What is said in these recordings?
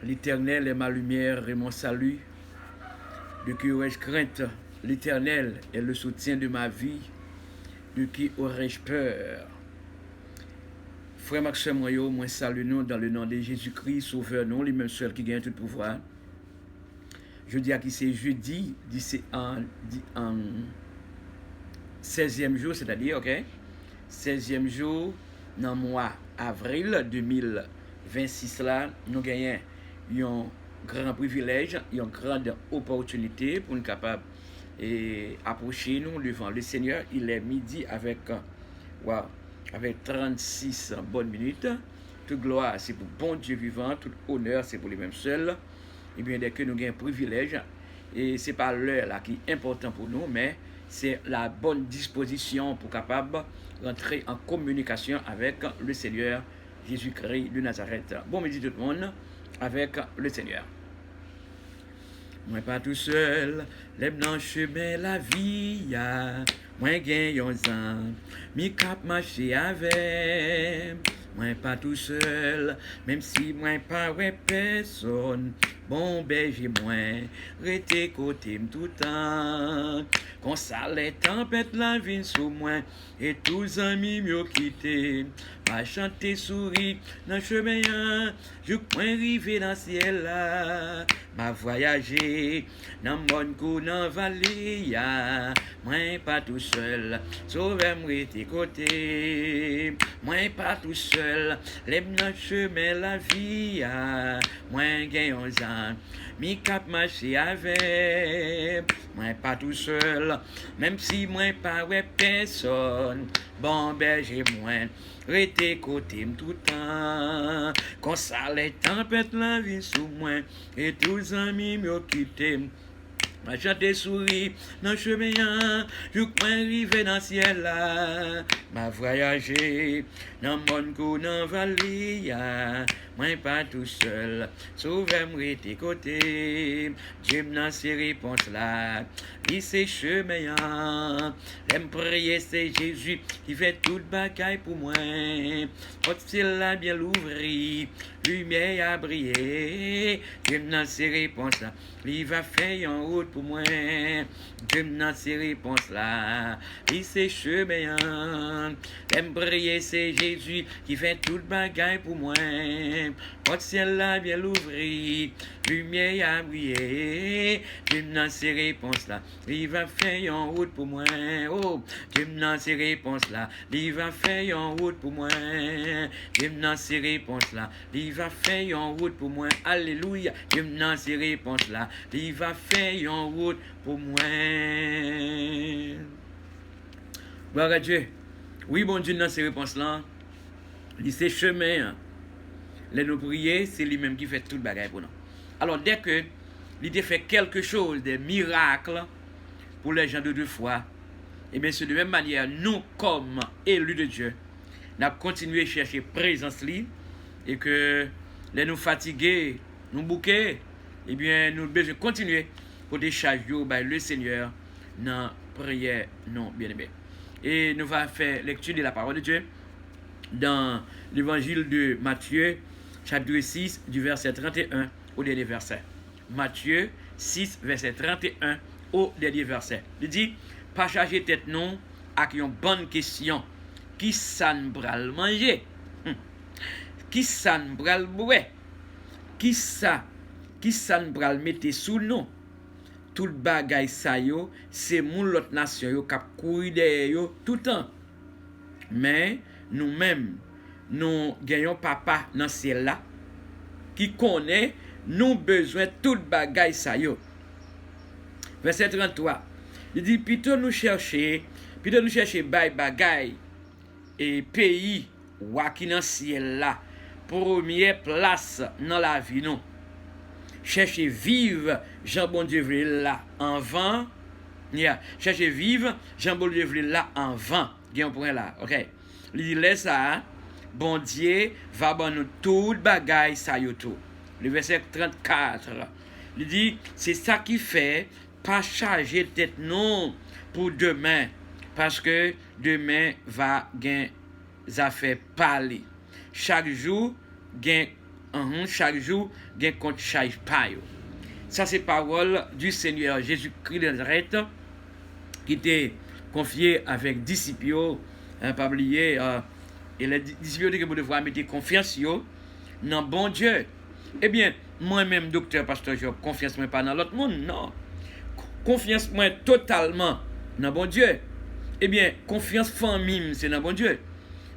L'Éternel est ma lumière et mon salut. De qui aurais-je crainte? L'Éternel est le soutien de ma vie. De qui aurais-je peur? Frère Maxime, moi salue nous dans le nom de Jésus-Christ, sauveur nous, lui-même seul qui gagne tout pouvoir. Je dis à qui c'est jeudi, en 16e jour, c'est-à-dire, ok? 16e jour dans le mois avril 2026 là, nous gagnons un grand privilège, une grande opportunité pour nous capables approcher nous devant le Seigneur. Il est midi avec 36 bonnes minutes. Toute gloire c'est pour bon Dieu vivant, tout honneur c'est pour lui-même seul. Et bien dès que nous avons un privilège, et c'est pas l'heure là qui est important pour nous, mais c'est la bonne disposition pour capable rentrer en communication avec le Seigneur Jésus-Christ de Nazareth. Bon midi tout le monde avec le Seigneur. Moi pas tout seul, lève dans chemin la vie, moi gagne un an, mi cap marcher avec. Moi pas tout seul, même si moi pas ouais personne. Bon berger moi, rete côté tout temps. Quand ça les tempêtes la vie sous moi, et tous les amis m'ont quitté. Ma chanter souris dans le chemin, je point arrivé dans le ciel là. Ma voyager dans mon coup dans vallée, moi pas tout seul, sauvez-moi tes côtés. Moi pas tout seul, lève dans le chemin la vie, moi gagne un mi cap marcher avec. Moi pas tout seul, même si moi pas ouais personne. Bon berger moi, rete côté tout temps. Quand ça les tempêtes la vie sous moi, et tous les amis m'ont quitté. Ma chante souris dans le chemin, je crois arriver dans le ciel là. Ma voyager dans mon coup dans la vallée, moi pas tout seul, sauvez-moi tes côtés. Dieu m'a ses réponses là, il sait chemin. L'aime prier, c'est Jésus qui fait toute bagaille pour moi. Quand il a bien l'ouvri, lumière a brillé. Dieu m'a ses réponses là, il va faire en route pour moi. Dieu m'a ses réponses là, il sait chemin. L'aime prier, c'est Jésus qui fait toute bagaille pour moi. Quand ciel a bien l'ouvri, lumière a brillé. Dieu m'a ses réponses là, il va faire en route pour moi. Oh, Dieu m'a ses réponses là, il va faire en route pour moi. Dieu m'a ses réponses là, il va faire en route pour moi. Alléluia, Dieu m'a ses réponses là, il va faire en route pour moi. Gloire à Dieu. Oui, bon Dieu, dans ces réponses-là, il sait chemin. Les nous prier, c'est lui-même qui fait tout le bagage pour nous. Alors, dès que l'idée fait quelque chose, des miracles pour les gens de deux foi, et bien c'est de même manière, nous, comme élus de Dieu, nous avons continué à chercher présence libre, et que les nous fatigués, nous bouqués, et bien nous devons continuer pour décharger le Seigneur dans la prière non bien-aimée. Et nous allons faire lecture de la parole de Dieu dans l'évangile de Matthieu, chapitre 6, du verset 31 au dernier verset. Matthieu 6, verset 31 au dernier verset. Il dit, pas charger tête non avec une bonne question. Qui ça ne bral manger? Qui ça ne bral boire? Qui ça ne bral mettre sous nous? Tout le bagay sa yo, c'est moun l'autre nation yo k'ap courir derrière yo tout le temps. Mais nous-mêmes, nous gagnons papa dans ciel là qui connaît nous besoin tout bagay sa yo. Verset 33. Il dit plutôt nous chercher bagay et pays wa qui dans ciel là première place dans la vie non. Cherchez vivre Jean bon Dieu veut là en vent. Cherchez vivre Jean bon Dieu veut là en vent. Il y a un point là, ok. Il laisse ça, bon Dieu va ban nous tout bagaille ça yo tout. Le verset 34. Il dit c'est ça qui fait pas charger tête non pour demain parce que demain va gain affaires parler. Chaque jour gain chaque jour, gen compte charge pa yo. Ça, c'est parole du Seigneur Jésus-Christ de Nazareth qui était confié avec disciples, pas oublier, et les disciples que vous devez mettre confiance dans bon Dieu. Eh bien, moi-même, docteur, pasteur Job, confiance moi pas dans l'autre monde, non. Confiance moi totalement dans bon Dieu. Eh bien, confiance famille, c'est dans bon Dieu.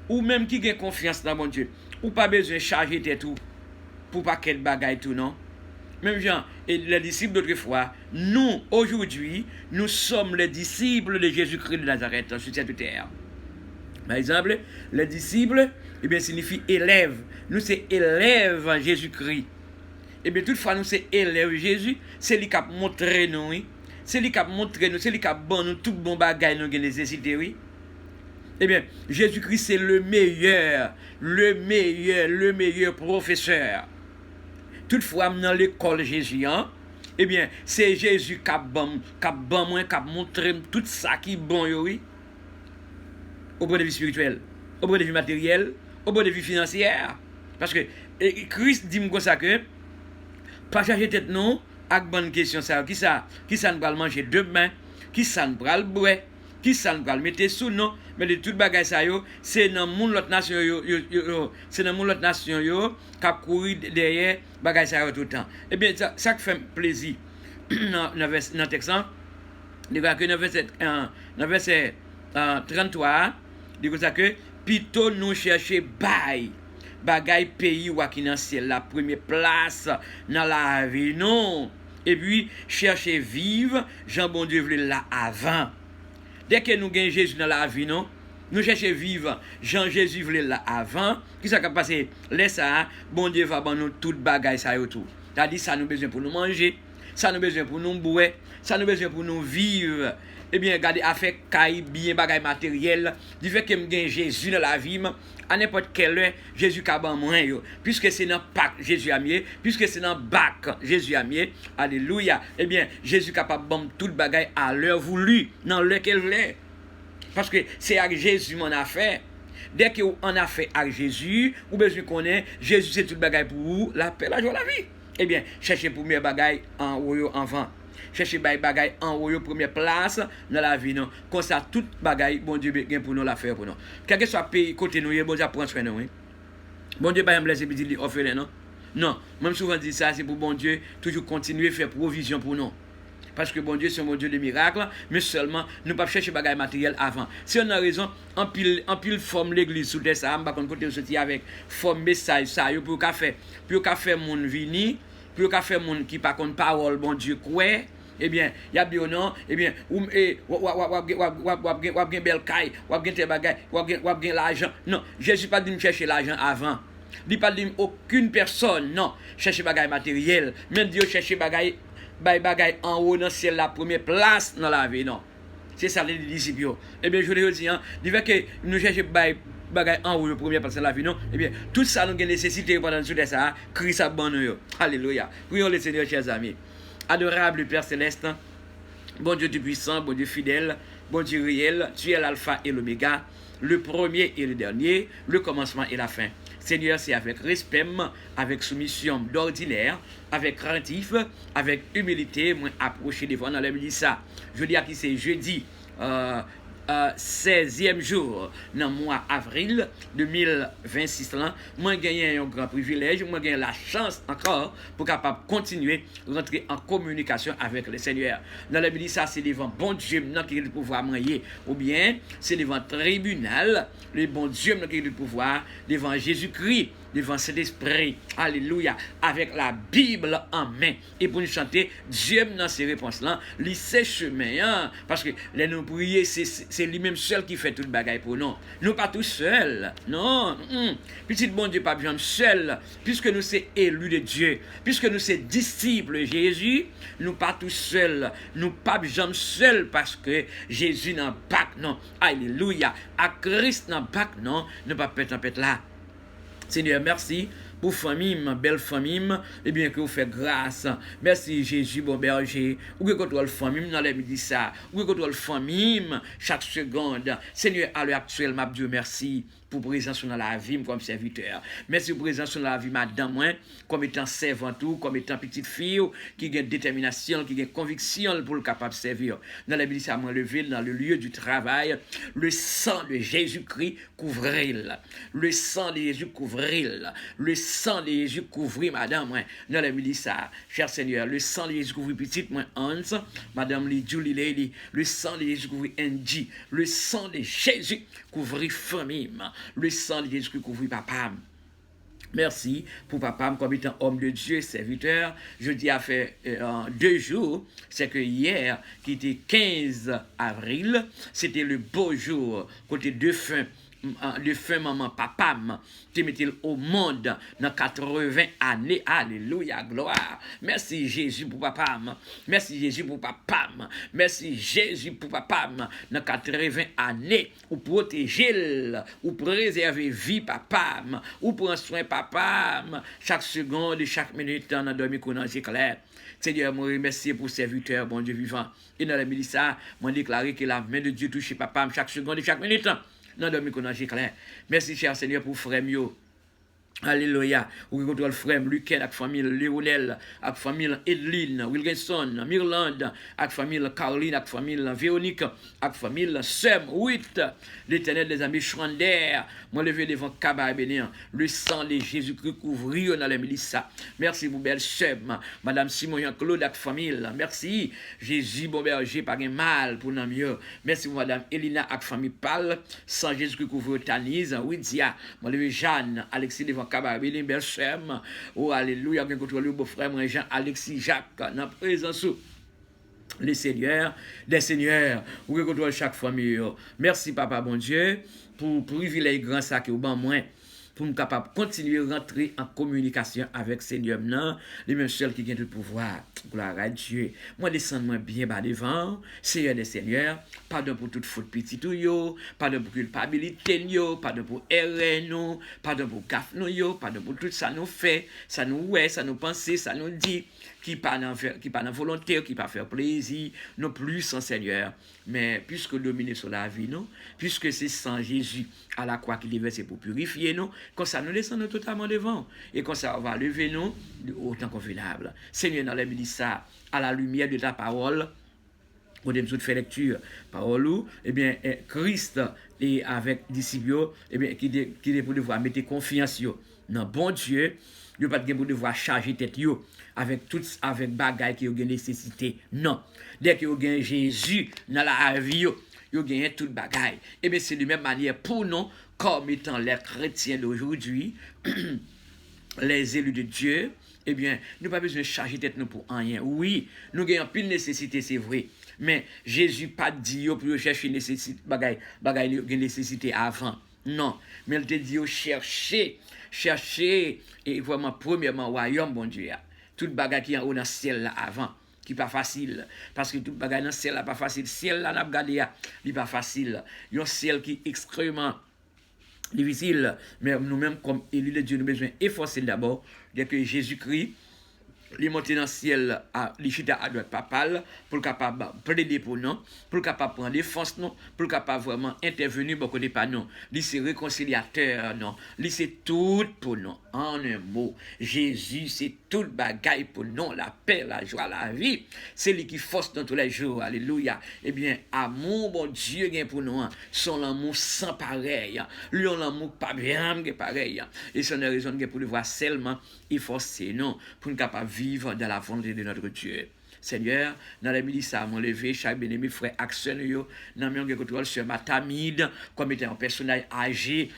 Ou même qui a confiance dans bon Dieu, ou pas besoin de charger tes tout pour pas quel bagaille tout, non. Même gens, et les disciples d'autrefois, nous, aujourd'hui, nous sommes les disciples de Jésus-Christ de Nazareth sur cette terre. Par exemple, les disciples, eh bien, signifie élève. Nous, c'est élève en Jésus-Christ. Eh bien, toutefois, nous, c'est élève Jésus. C'est lui qui a montré nous, oui. C'est lui qui a montré nous, c'est lui qui a bon nous, tout bon bagage nous avons nécessité, oui. Eh bien, Jésus-Christ, c'est le meilleur professeur. Toutefois, dans l'école Jésus, hein, eh bien, c'est Jésus qui a montré tout ça qui est bon, oui. Au point de vue spirituel, au point de vue matériel, au point de vue financier. Parce que Christ dit comme ça que, pas charger tête non, avec bonne question ça, qui ça nous va manger demain, qui ça nous va le boire, qui ça nous va le mettre sous non, mais de toute bagaille ça yo, c'est dans mon l'autre nation c'est dans mon l'autre nation yo qui a couru derrière bagaille ça yo tout le temps. Eh bien ça qui fait plaisir dans texte dans verset 33, dit comme ça que plutôt nous chercher bagay pays ou qui dans ciel la première place dans la vie non, et puis chercher vivre Jean bon Dieu voulait là avant. Dès que nous gagnons Jésus dans la vie non, nous chercher vivre Jean Jésus voulait là avant, qui ça qui passé laisse ça bon Dieu va nous toute bagay ça tout. C'est-à-dire ça nous besoin pour nous manger, ça nous besoin pour nous boire, ça nous besoin pour nous vivre. Eh bien, regardez, affaire caille, bien bagay matériel, du fait que me gagne Jésus dans la vie, à n'importe quelle heure, Jésus a ban moins yo. Puisque c'est dans Pâques, Jésus a mieux, puisque c'est dans Bac, Jésus a mieux. Alléluia. Eh bien, Jésus capable ban tout bagay à l'heure voulue, dans l'heure qu'elle voulait. Parce que c'est avec Jésus mon affaire. Dès qu'on a fait avec Jésus, ou besoin qu'on ait, Jésus c'est tout bagay pour vous, la paix, la joie, la vie. Eh bien, cherchez pour mieux bagay en haut avant. Chercher bagay en haut première place dans la vie non. Comme ça toute bagay bon Dieu gain pour nous la faire pour nous. Quel que soit pays côté nous, bon Dieu prend soin de nous. Bon Dieu pas me laisser petit orphelin non. Non, même souvent dit ça c'est pour bon Dieu toujours continuer faire provision pour nous. Parce que bon Dieu c'est un bon Dieu de miracles, mais seulement nous pas chercher bagay matériel avant. Si on a raison, en pile forme l'église sous terre ça, on va côté sortir avec forme message ça pour faire mon vini, pour faire mon qui pas contre parole bon Dieu quoi. Eh bien, il y a bien non, eh bien, ou bien belle caille, ou bien tes bagages, ou bien l'argent. Non, Jésus pas dit me chercher l'argent avant. Il pas dit aucune personne, non, chercher bagages matériel, même Dieu chercher bagages en haut dans ciel la première place dans la vie, non. C'est ça les disciples. Eh bien, je le dis, hein, du fait que nous chercher bagages en haut la première place dans la vie, non. Eh bien, tout ça nous avons nécessité pendant tout ça, Christ a bon nous. Alléluia. Prions le Seigneur, chers amis. Adorable Père Céleste, bon Dieu Tout-Puissant, bon Dieu fidèle, bon Dieu réel, tu es l'alpha et l'oméga, le premier et le dernier, le commencement et la fin. Seigneur, c'est avec respect, avec soumission d'ordinaire, avec craintif, avec humilité, moi approcher devant dans le ça. Je dis à qui c'est jeudi, 16e jour dans le mois avril 2026 là, moi gagné un grand privilège, moi gagné la chance encore pour capable continuer rentrer en communication avec le Seigneur. Dans la Bible ça c'est devant bon Dieu maintenant qui a le pouvoir manier ou bien c'est devant tribunal, le bon Dieu maintenant qui a le pouvoir devant Jésus-Christ, devant cet esprit, alléluia, avec la Bible en main. Et pour nous chanter, Dieu dans ces réponses-là, il sait chemin, hein, parce que les nous prier, c'est lui-même seul qui fait toute bagaille pour nous. Nous pas tous seuls, non. Petit bon Dieu, pas besoin seul, puisque nous sommes élus de Dieu, puisque nous sommes disciples de Jésus, nous pas tous seuls, nous pas besoin seul, parce que Jésus n'a pas, non. Alléluia, à Christ n'a pas, non, ne pas peut-être là. Seigneur, merci pour famille, ma belle famille, et bien que vous faites grâce. Merci Jésus, bon berger. Ou que contrôle famille dans les midi ça. Ou que contrôle famille chaque seconde. Seigneur, à l'heure actuelle, ma Dieu, merci. pour présence dans la vie comme serviteur. Merci pour présence dans la vie madame moi comme étant servante ou comme étant petite fille qui a détermination, qui a conviction pour le capable de servir. Dans la Bible ça m'a levé dans le lieu du travail, le sang de Jésus-Christ couvrit. Le sang de Jésus couvrit. Le sang de Jésus couvrit madame moi. Dans la Bible ça, cher Seigneur, le sang de Jésus couvrit petite moi Hans, madame li Julie Lady, le sang de Jésus couvrit Angie, le sang de Jésus couvrit famille. Le sang de Jésus couvrit papa. Merci pour papa comme étant homme de Dieu, serviteur. Je dis à fait 2 jours, c'est que hier, qui était 15 avril, c'était le beau jour, côté de fin maman papa qui mettait au monde dans 80 années. Alléluia, gloire. Merci Jésus pour papa. Merci Jésus pour papa. Merci Jésus pour papa. Dans 80 années, ou protéger, ou préserver vie papa, ou prendre soin papa. Chaque seconde, chaque minute, on a dormi qu'on a clair. Seigneur, moi remercie pour serviteur, bon Dieu vivant. Et dans la milice, moi déclaré que la main de Dieu touche papa chaque seconde et chaque minute. Non, dormi qu'on a clair. Merci, cher Seigneur, pour frère Mio. Alléluia. Ou contrôle frère Lucas avec famille Léonel, avec famille Edeline, Wilkinson, Mirland, avec famille Caroline, avec famille Véronique, avec famille Sem 8, l'Éternel des amis Schrander, moi levé devant Kaba bénir, le sang de Jésus-Christ couvrir dans la milice. Merci pour belle Sem, madame Simon Claude avec famille. Merci Jésus bon berger pas de mal pour nous mieux. Merci pour madame Elina avec famille Pal, sang Jésus-Christ couvrir Tanise, Widia, moi levé Jeanne, Alexis devant Kababili, Belchem, oh alléluia, bien contre le beau-frère, Jean Alexis Jacques, dans présence les seigneurs, des seigneurs, ou contre chaque famille. Merci, papa, bon Dieu, pour privilège grand ça que vous ban moins. Pour nous capable continuer à rentrer en communication avec Seigneur, non, les mêmes seuls qui ont le pouvoir. Gloire à Dieu. Moi, descends-moi bien bas devant, Seigneur des Seigneurs, pardon pour toute faute petite ou yo, pardon pour culpabilité yo, pardon pour erreur nous, pardon pour gaffe nous yo, pardon pour tout ça nous fait, ça nous ouais, ça nous pense, ça nous dit, qui pas dans volonté, qui pas faire plaisir, non plus sans Seigneur. Mais puisque dominer sur la vie, non, puisque c'est sans Jésus à la croix qui est versé pour purifier nous, comme ça nous descendons totalement devant. Et comme ça on va lever nous autant convenable. Seigneur, dans la ça, à la lumière de ta parole, on a fait lecture, parole où, eh bien, Christ et avec disciples, eh bien, qui est pour devoir mettre confiance dans bon Dieu, il n'y a pas de pour devoir charger tête avec bagaille qui ont nécessité. Non. Dès que vous avez Jésus dans la vie, vous avez toute bagaille. Et bien, c'est de même manière pour nous, comme étant les chrétiens d'aujourd'hui, les élus de Dieu, eh bien, nous n'avons pas besoin de charger tête nous pour rien. Oui, nous avons plus de nécessité, c'est vrai. Mais Jésus pas dit pour chercher nécessité, bagaille nécessité avant. Non. Mais il te dit chercher, et vraiment, premièrement, royaume, bon Dieu. Toute bagaille qui est en haut dans le ciel là avant, qui n'est pas facile. Parce que toute bagaille dans le ciel là pas facile. Le ciel là, n'a pas regardé, il n'est pas facile. Il y a un ciel qui est extrêmement difficile. Mais nous-mêmes, comme élus de Dieu, nous avons besoin d'efforcer d'abord, dès que Jésus-Christ, les monter dans le ciel, les chita à droite papale, pour capable plaider pour nous, pour capable prendre défense nous, pour capable vraiment intervenir beaucoup de pas nous. Lui c'est réconciliateur non, lui c'est tout pour nous. En un mot, Jésus c'est tout bagaille pour nous, la paix, la joie, la vie. C'est lui qui force dans tous les jours. Alléluia. Eh bien, amour bon Dieu gain pour nous, son amour sans pareil. Lui on l'amour pas bien pareil. Et c'est une raison pour le voir seulement il force non pour nous capable vivre dans la volonté de notre Dieu. Seigneur, dans la milice, à mon levé, chaque bien-aimé frère Axel, dans le contrôle sur Matamide, comme étant un personnage âgé,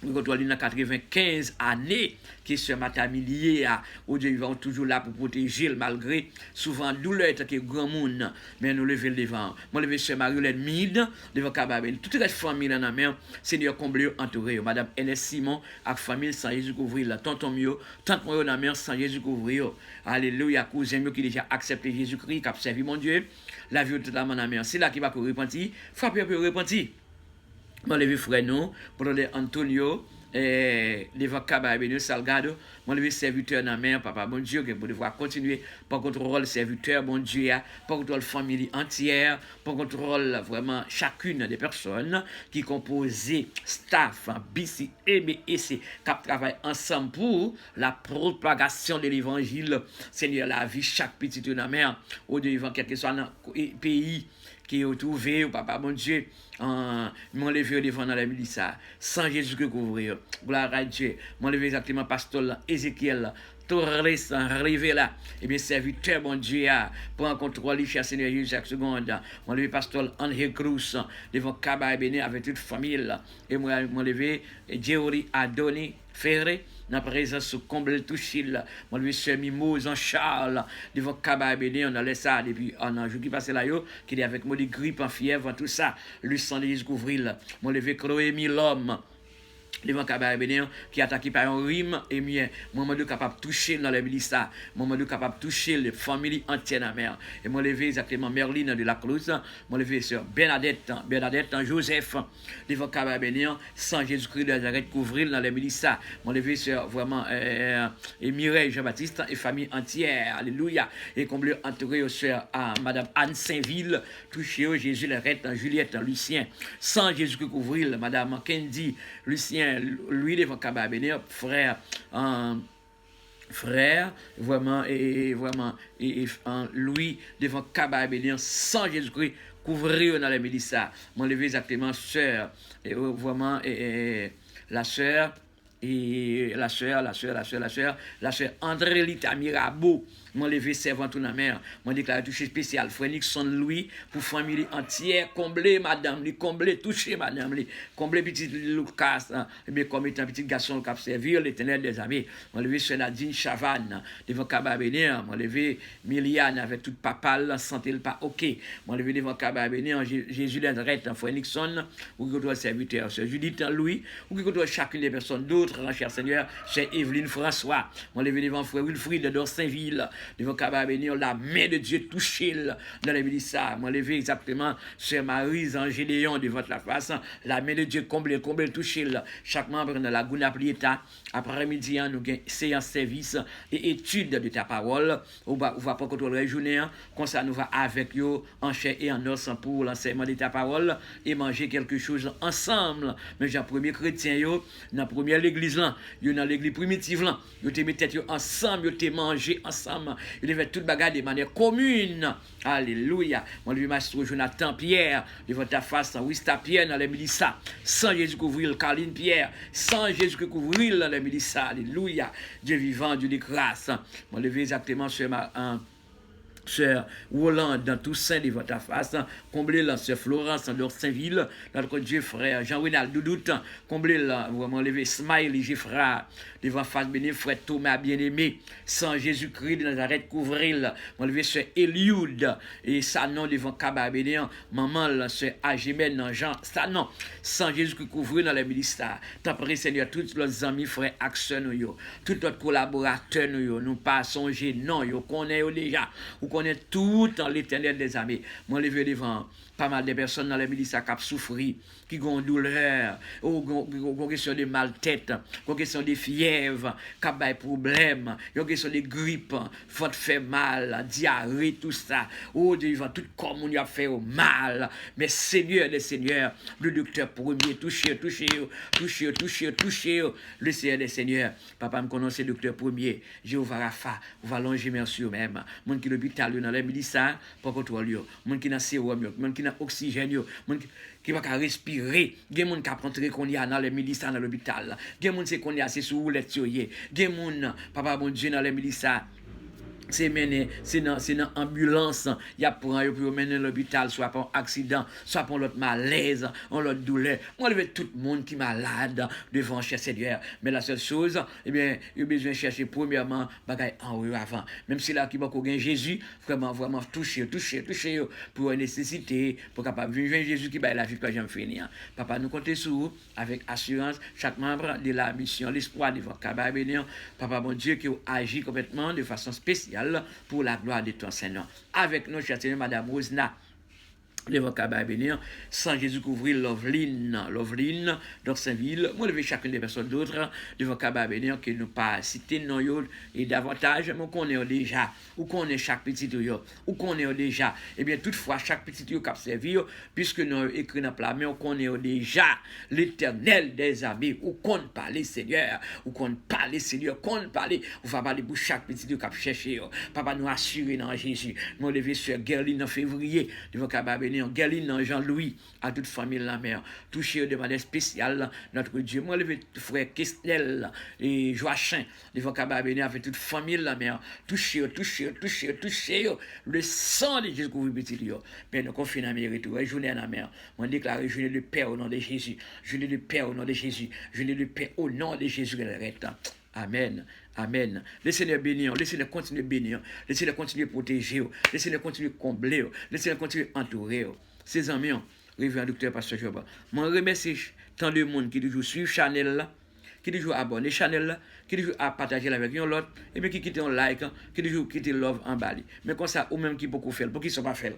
nous contrôlons dans 95 années, qui sur Matamide lié au Dieu vivant toujours là pour protéger, malgré souvent douleur, qui est grand monde, mais nous lever le devant. Moi, levé sur Mariolette Mide, devant Kababel, toute la famille dans la mer, Seigneur, comblé, entouré, Madame N.S. Simon, avec famille sans Jésus couvrir, la tonton Mio, tante moi dans la mer sans Jésus couvrir. Alléluia, cousin Mio qui déjà accepté Jésus-Christ, qui a servi mon Dieu, la vie totalement dans la mer. C'est là qui va repentir, frapper pour repentir. Moi, levé frère nous, pour Antonio, devant Kaba Benio Salgado, mon levé serviteur dans la main, papa, bon Dieu, que pour devoir continuer par contrôle serviteur, bon Dieu, par contrôle famille entière, par contrôle vraiment chacune des personnes qui composent staff, BC et BEC, qui travaillent ensemble pour la propagation de l'évangile. Seigneur, la vie, chaque petit dans la main, au devant quel que soit le pays qui est trouvé, ou papa, bon Dieu, mon levé devant dans la milice, sans Jésus que couvrir. Gloire à Dieu. Mon levé exactement pasteur Ézéchiel, Torres, arrivé là, et bien serviteur, bon Dieu, pour un contrôle, cher Seigneur Jésus, chaque seconde. Mon levé pasteur André Cruz, devant Kaba et Béné, avec toute famille, et moi, mon levé, Djeori Adoni Ferré, dans la présence de Comble Touchil, mon levé sœur Mimo Jean-Charles, devant Kaba et Béné, on a laissé ça depuis un jour qui passait là, qui est avec moi, des grippes en fièvre, tout ça, le sang de Couvrir, mon levé Chloé Milhomme, devant Kaba Bénéan qui attaqué par un rime et bien moment de capable toucher dans les milices, moment de capable toucher les familles entières dans la mer. Et moi levé exactement Merline de la Cruz, moi levé sur Bernadette Joseph devant Kaba Bénéan sans Jésus-Christ de Nazareth couvrir dans les milices. Moi levé sur vraiment et Mireille Jean-Baptiste et famille entière. Alléluia. Et comme le entouré sur madame Anne Saint-Ville, touché Jésus Lorette, Juliette, Lucien, sans Jésus-Christ couvrir madame Kendi, Lucien, lui devant Kaba Bénéan, frère, vraiment, et lui devant Kaba Bénéan, sans Jésus-Christ, couvrir dans les milices. Mon levé exactement, sœur, et vraiment, la sœur, et la sœur André Lita Mirabeau, mon levé servant tout dans la mer, mon déclaré touché spécial, frère Nixon Louis, pour famille entière, combler madame, combler, toucher madame, combler petit Lucas, mais comme étant petit garçon qui a servi l'éternel des amis, mon levé sur Nadine Chavanne, devant Kaba Bénéan, mon levé Miliane avec toute papale, santé le pas ok, mon levé devant Kaba Bénéan, Jésus d'Andrette, frère Nixon, ou que toi serviteur, c'est Judith Louis, ou que toi chacune des personnes d'autres, cher Seigneur, c'est Evelyne François, mon levé devant frère Wilfried de Saint-Ville, devant Kaba Bénéan, la main de Dieu touchée dans les milices. Moi, levé exactement sur Marie en Gédéon devant la face, la main de Dieu comblée, touchée. Chaque membre dans la Gouna Plieta, après-midi, nous avons séance service et étude de ta parole. On va pas contrôler la journée, comme ça nous va avec eux en chair et en os pour l'enseignement de ta parole et manger quelque chose ensemble. Mais j'ai un premier chrétien, dans la première église, dans l'église primitive, ils te mis tête ensemble, ils te mangé ensemble. Il devait tout bagarre de manière commune. Alléluia. Mon Dieu, Maître Jonathan Pierre, devant ta face, Wista Pierre dans les milices. Sans Jésus couvrir Caroline Pierre, sans Jésus couvrir dans les milices. Alléluia. Dieu vivant, Dieu de grâce. Mon Dieu, exactement sur ma. Sœur Roland dans Toussaint devant ta face, combler la sœur Florence dans Saint-Ville, notre Dieu frère Jean-Renald Doudoute, combler la vraiment levé Smile Gifra devant face béni frère Thomas bien-aimé, sans Jésus-Christ de Nazareth couvrir, mon levé sœur Eliud et sa nom devant Kaba Bénéan, maman la sœur Agimène dans Jean, sa nom, sans Jésus-Christ couvrir dans les ministères. T'en prie Seigneur, tous nos amis frères accès nous, tous notre collaborateurs nous pas songer non, yo connaît déjà. On est tout dans l'éternel des armées. Moi, levé devant pas mal de personnes dans les milices qui ont souffert, qui ont douleur, qui ont question de mal-tête, qui ont question de fièvre, qui ont des problèmes, qui ont question de grippe, faute fait mal, diarrhée, tout ça. Devant tout comme on a fait mal. Mais Seigneur des Seigneurs, le docteur premier, touchez, le Seigneur des Seigneurs. Papa me connaît, le docteur premier, Jéhovah Rapha, on va longer merci même. Mon qui l'hôpital dans les milices, pour contrôler, mon qui n'a sérum, mon qui n'a oxygène, mon qui va respirer, il y a des gens qui apprennent qu'on y a dans les milices dans l'hôpital, il y a des gens qui qu'on y a c'est sous roulette, il y a des gens, papa bon Dieu dans les milices. C'est dans ambulance, il y a pour mener l'hôpital, soit pour accident, soit pour l'autre malaise, on l'autre douleur. On lever tout le monde qui est malade devant cher Seigneur. Mais la seule chose, eh bien, il y a besoin de chercher premièrement bagaille en haut avant. Même si là qui va gagner Jésus, vraiment toucher pour une nécessité, pour capable vivre Jésus qui va la vie que j'aime finir. Papa nous comptons sur vous avec assurance chaque membre de la mission l'espoir devant Kaba Bénéan. Papa bon Dieu qui agit complètement de façon spéciale pour la gloire de ton Seigneur. Avec nous, chère Seigneur, Madame Rosna devant Kaba bénir, sans Jésus couvrir Loveline, dans Saint-Ville, moi lever chacune des personnes d'autres, devant Kaba bénir, que nous pas citer non et davantage, mais qu'on est déjà, ou qu'on est chaque petit yo, ou qu'on est déjà, et bien toutefois, chaque petit yo qui a servi, puisque nous écrit dans la main, qu'on est déjà l'éternel des armées, ou qu'on parle Seigneur, ou qu'on parle Seigneur, qu'on parle, ou va parler pour chaque petit yo qui a cherché, papa nous assurer dans Jésus, nous lever sur Gerline en février, devant Kaba bénir, Galine, Jean-Louis, à toute famille la mère, touché de manière spéciale notre Dieu. Moi, le frère Kestel et Joachim, devant Kaba bénir, avec toute famille la mère, touché, le sang de Jésus couvre petit Dieu. Père, nous confions la mère et tout, journée à la mère. On déclare journée de paix au nom de Jésus, journée de paix au nom de Jésus, journée de paix au nom de Jésus. Amen. Amen. Laissez-le bénir, laissez-le continuer bénir, laissez-le continuer protéger, laissez-le continuer combler, laissez-le continuer entourer. Ses amis, révérend docteur Pasteur Job, je remercie tant de monde qui toujours suivent Chanel là, qui toujours abonné Chanel là, qui toujours à partager avec l'autre, et puis qui quitte un like, qui toujours quitte love en bas. Mais comme ça, ou même qui beaucoup fait, pour qui ne sont pas fait.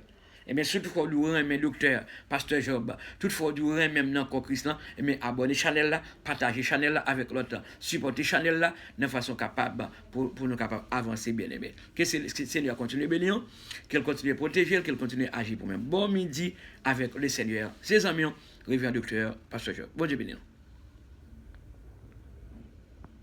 Et bien, surtout, il faut aimer docteur, pasteur Job, toutefois, il faut même dans le Christ, et bien, abonner Chanel là, partager Chanel là avec l'autre, supporter Chanel là, de façon capable, pour nous capables d'avancer bien aimé. Que le Seigneur continue à bénir, qu'elle continue à protéger, qu'elle continue à agir pour même. Bon midi avec le Seigneur. Ses amis, révérend docteur, pasteur Job. Bon Dieu bénir.